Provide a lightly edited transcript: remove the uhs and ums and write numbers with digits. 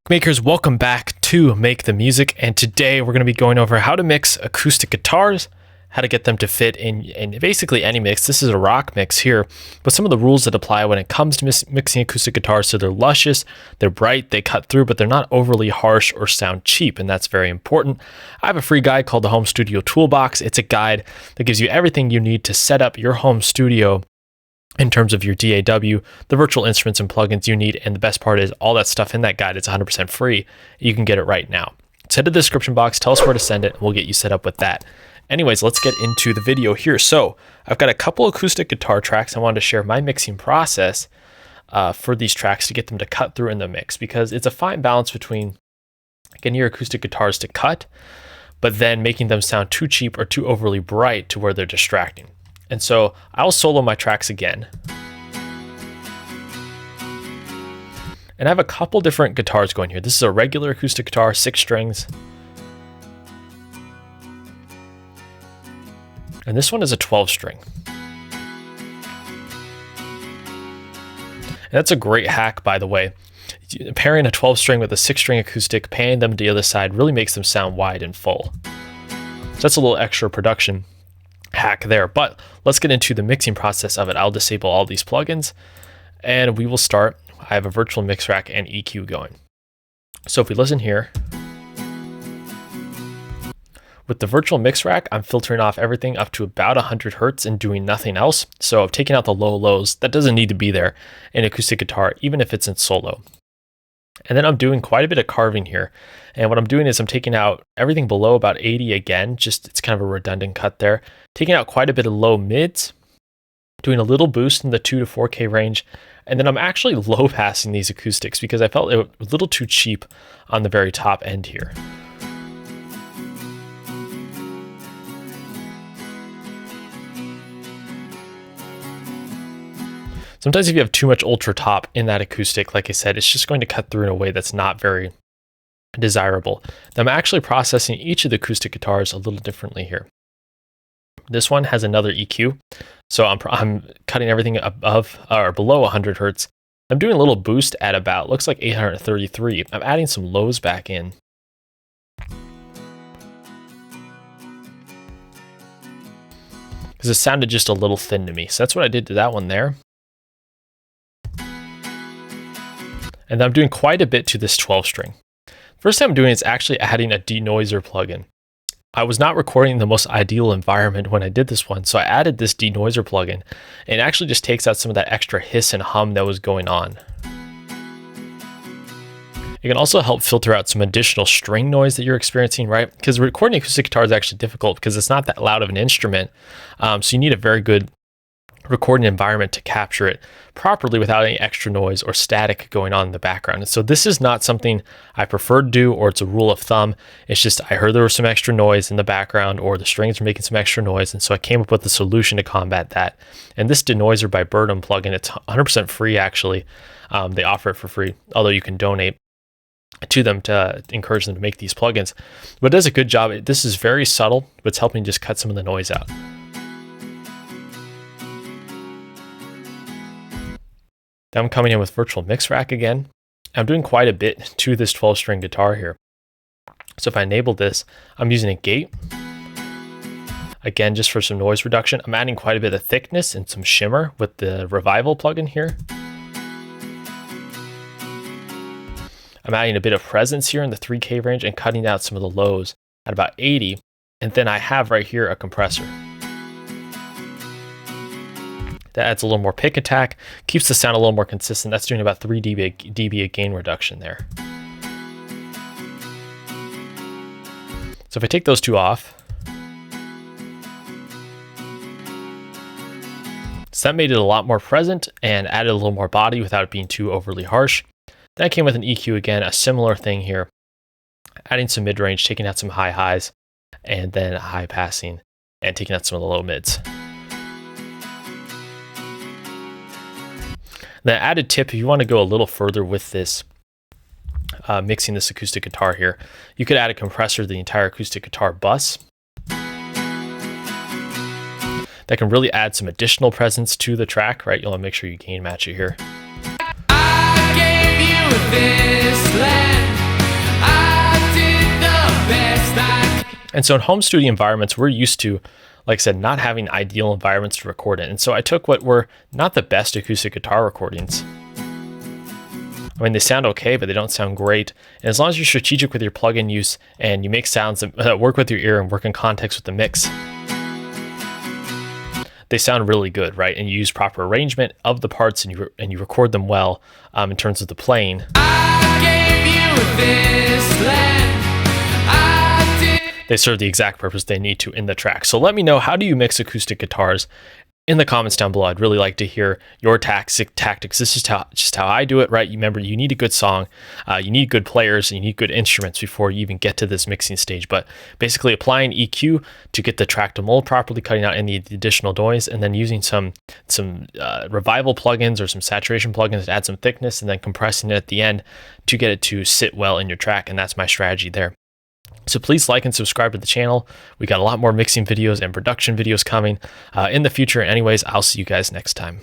Makers, welcome back to Make the Music, and today we're going to be going over how to mix acoustic guitars, how to get them to fit in basically any mix. This is a rock mix here, but some of the rules that apply when it comes to mixing acoustic guitars. So they're luscious, they're bright, they cut through, but they're not overly harsh or sound cheap, and that's very important. I have a free guide called the Home Studio Toolbox. It's a guide that gives you everything you need to set up your home studio in terms of your DAW, the virtual instruments and plugins you need. And the best part is all that stuff in that guide is 100% free. You can get it right now. Send to the description box, tell us where to send it, and we'll get you set up with that. Anyways, let's get into the video here. So I've got a couple acoustic guitar tracks. I wanted to share my mixing process for these tracks to get them to cut through in the mix, because it's a fine balance between getting your acoustic guitars to cut, but then making them sound too cheap or too overly bright to where they're distracting. And so I'll solo my tracks again. And I have a couple different guitars going here. This is a regular acoustic guitar, 6 strings. And this one is a 12 string. And that's a great hack, by the way. Pairing a 12 string with a 6 string acoustic, panning them to the other side really makes them sound wide and full. So that's a little extra production hack there, but let's get into the mixing process of it. I'll disable all these plugins and we will start. I have a virtual mix rack and EQ going. So if we listen here, with the virtual mix rack, I'm filtering off everything up to about 100 Hertz and doing nothing else. So I've taken out the low lows. That doesn't need to be there in acoustic guitar, even if it's in solo. And then I'm doing quite a bit of carving here. And what I'm doing is I'm taking out everything below about 80 again, just it's kind of a redundant cut there. Taking out quite a bit of low mids, doing a little boost in the 2 to 4K range. And then I'm actually low passing these acoustics because I felt it was a little too cheap on the very top end here. Sometimes if you have too much ultra top in that acoustic, like I said, it's just going to cut through in a way that's not very desirable. Now, I'm actually processing each of the acoustic guitars a little differently here. This one has another EQ, so I'm cutting everything above or below 100 Hertz. I'm doing a little boost at about, looks like 833. I'm adding some lows back in. Because it sounded just a little thin to me. So that's what I did to that one there. And I'm doing quite a bit to this 12 string. First thing I'm doing is actually adding a denoiser plugin. I was not recording in the most ideal environment when I did this one, so I added this denoiser plugin, and it actually just takes out some of that extra hiss and hum that was going on. It can also help filter out some additional string noise that you're experiencing, right? Because recording acoustic guitar is actually difficult because it's not that loud of an instrument, so you need a very good recording environment to capture it properly without any extra noise or static going on in the background. And so this is not something I prefer to do, or it's a rule of thumb. It's just I heard there was some extra noise in the background, or the strings were making some extra noise, and so I came up with a solution to combat that. And this denoiser by Birdum plugin, it's 100% free actually. They offer it for free, although you can donate to them to encourage them to make these plugins. But it does a good job. This is very subtle, but it's helping just cut some of the noise out. Now I'm coming in with virtual mix rack again. I'm doing quite a bit to this 12 string guitar here. So if I enable this, I'm using a gate. Again, just for some noise reduction. I'm adding quite a bit of thickness and some shimmer with the Revival plugin here. I'm adding a bit of presence here in the 3K range and cutting out some of the lows at about 80. And then I have right here a compressor. That adds a little more pick attack, keeps the sound a little more consistent. That's doing about 3 dB of gain reduction there. So if I take those two off, so that made it a lot more present and added a little more body without it being too overly harsh. Then I came with an EQ again, a similar thing here, adding some mid-range, taking out some high highs, and then high passing, and taking out some of the low mids. The added tip, if you want to go a little further with this, mixing this acoustic guitar here, you could add a compressor to the entire acoustic guitar bus. That can really add some additional presence to the track, right? You'll want to make sure you gain match it here. I gave you this land. And so in home studio environments, we're used to, like I said, not having ideal environments to record in. And so I took what were not the best acoustic guitar recordings. I mean, they sound okay, but they don't sound great. And as long as you're strategic with your plugin use and you make sounds that work with your ear and work in context with the mix, they sound really good, right? And you use proper arrangement of the parts and you record them well in terms of the playing. I gave you this land. They serve the exact purpose they need to in the track. So let me know, how do you mix acoustic guitars? In the comments down below, I'd really like to hear your tactics. This is just how I do it, right? You remember, you need a good song, you need good players, and you need good instruments before you even get to this mixing stage. But basically applying EQ to get the track to mold properly, cutting out any additional noise, and then using some revival plugins or some saturation plugins to add some thickness, and then compressing it at the end to get it to sit well in your track. And that's my strategy there. So please like and subscribe to the channel. We got a lot more mixing videos and production videos coming in the future. Anyways, I'll see you guys next time.